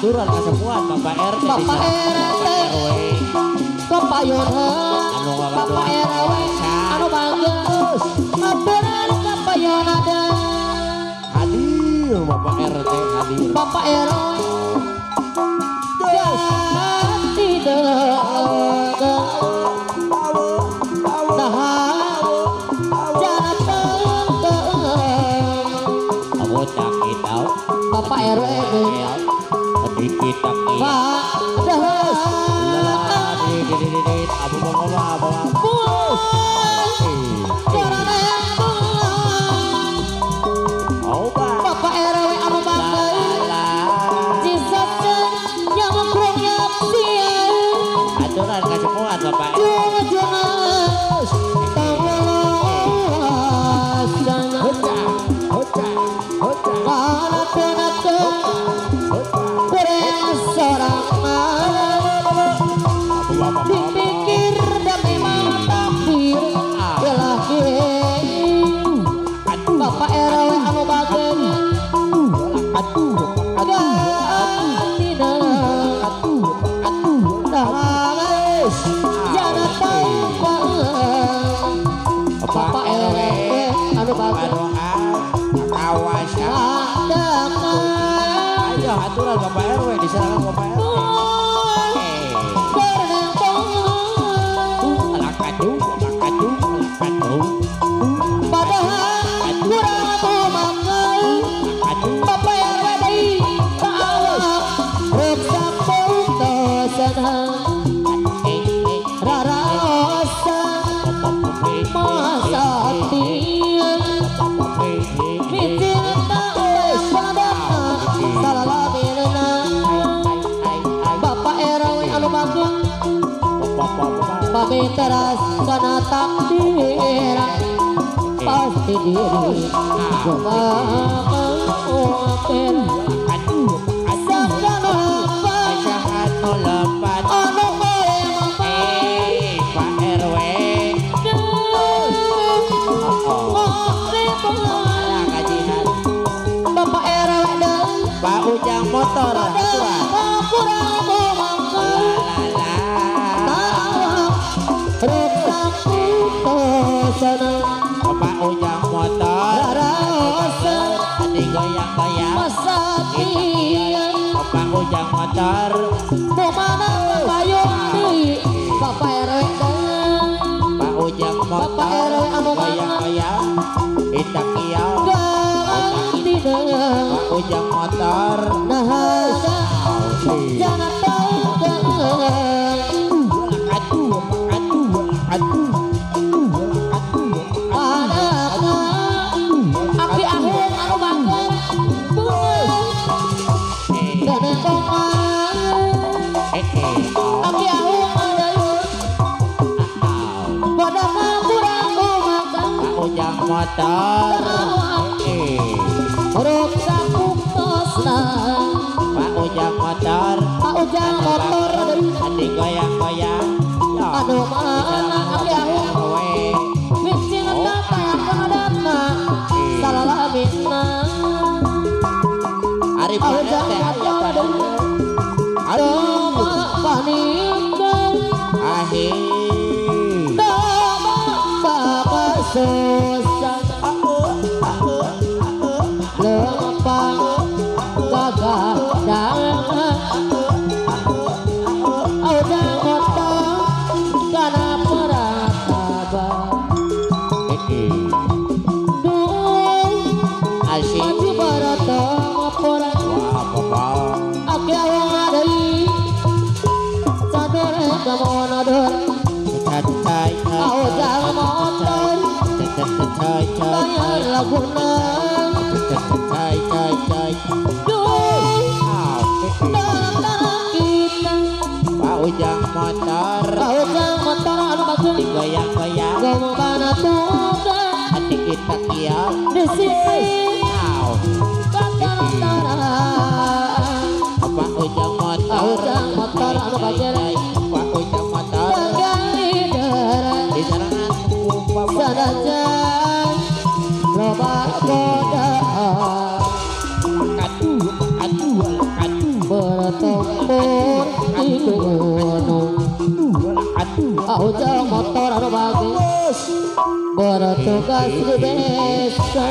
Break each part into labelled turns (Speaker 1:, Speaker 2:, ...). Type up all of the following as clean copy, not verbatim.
Speaker 1: Aturan kesemuan Bapak RT,
Speaker 2: Bapak RT, Bapak Yona, Bapak RW, anu bagus, aturan Bapak Yona dan
Speaker 1: hadir Bapak RT hadir.
Speaker 2: Bapak RW, tidak Bapak RW
Speaker 1: sedikit tapi abu
Speaker 2: Bapak RW anu bangga yang kurangnya
Speaker 1: aturan kesemuan Bapak
Speaker 2: dipikir demi
Speaker 1: motor Bapak RW diserahkan Bapak RW. Alah kacung, alah kacung, alah kacung.
Speaker 2: Padahal kurang aku makan Bapak RW dari awak rusak putusan rara osa masa tiang mitin tak pada salah labirna Bapak RW anu bagus pamit teras kana takdir pasti diri coba mengukir sakana
Speaker 1: Asahan lepat.
Speaker 2: anu boleh
Speaker 1: Pak RW. Alah kajian.
Speaker 2: Bapak RW dan
Speaker 1: Pak Ujang motor tua.
Speaker 2: kurang memakan rusak putusan
Speaker 1: Pak Ujang motor.
Speaker 2: rara osa
Speaker 1: Adik goyang-goyang.
Speaker 2: masa tiang
Speaker 1: Pak Ujang motor.
Speaker 2: kemana payung deui Bapak RW dan
Speaker 1: Pak Ujang motor.
Speaker 2: Bapak RW anu
Speaker 1: Goyang-goyang. Itak kiau.
Speaker 2: ganti dengan
Speaker 1: Pak Ujang motor.
Speaker 2: nahasa jangan tahu
Speaker 1: Aduh, aduh, aduh.
Speaker 2: anakna aki ahung anu bager dan kongan aki ahung adayu padahal kurang makan
Speaker 1: Pak Ujang motor.
Speaker 2: rusak putusan
Speaker 1: Pak Ujang motor.
Speaker 2: Pak Ujang motor
Speaker 1: Adik goyang-goyang.
Speaker 2: anu mana aki ahung micin data yang kadatna salah labina
Speaker 1: Ari pada teh aya pada.
Speaker 2: doma panikkan
Speaker 1: Ahir.
Speaker 2: doma susah lempang gagadang Ujang motor kana perataba
Speaker 1: Asik.
Speaker 2: maju barata ngapura
Speaker 1: Wah, bapak.
Speaker 2: aki awang adai sadore kamono dor
Speaker 1: Cacai.
Speaker 2: Ujang motor
Speaker 1: Cacai.
Speaker 2: bayar laguna
Speaker 1: Cacai.
Speaker 2: duh datang kita
Speaker 1: Pak Ujang motor.
Speaker 2: Ujang motor anu bagus
Speaker 1: Goyang-goyang.
Speaker 2: gomana tuga
Speaker 1: Adik kita kia.
Speaker 2: di sini
Speaker 1: Wow.
Speaker 2: kata-kata
Speaker 1: Pak Ujang motor.
Speaker 2: Ujang motor anu bagus
Speaker 1: Pak Ujang motor.
Speaker 2: bagai darah
Speaker 1: Di serangan Bapak.
Speaker 2: sanajan loba godaan
Speaker 1: Aduh.
Speaker 2: bertempur di gunung Ujang motor anu bagus bertugas di desa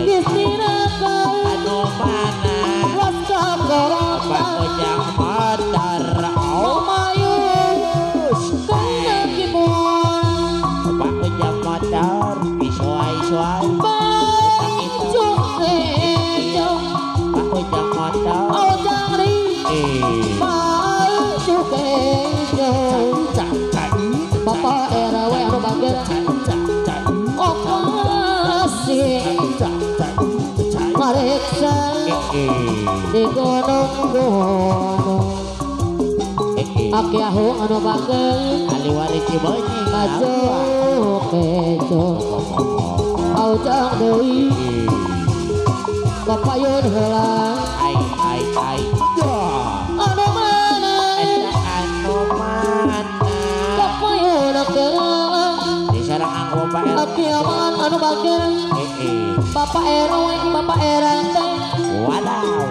Speaker 2: di Sinakan
Speaker 1: Anu mana?
Speaker 2: Laskar
Speaker 1: Pak
Speaker 2: Gorontalo
Speaker 1: Ujang motor.
Speaker 2: Mamayun kena kibun
Speaker 1: Pak Ujang motor. Isuai.
Speaker 2: baju kejo
Speaker 1: Pak Ujang motor.
Speaker 2: Ujang ri baju kejo Bapak RW anu bager operasi mariksa di gunung-gunung aki ahung anu bager
Speaker 1: Aliwari Cibeunyi.
Speaker 2: baju kejo Ujang deui papayun heula
Speaker 1: Ai.
Speaker 2: anu mana
Speaker 1: Anu mana?
Speaker 2: papayun keurang
Speaker 1: Di serangan Bapak RW.
Speaker 2: aki aman anu bager Bapak RW Bapak RT
Speaker 1: Wadah.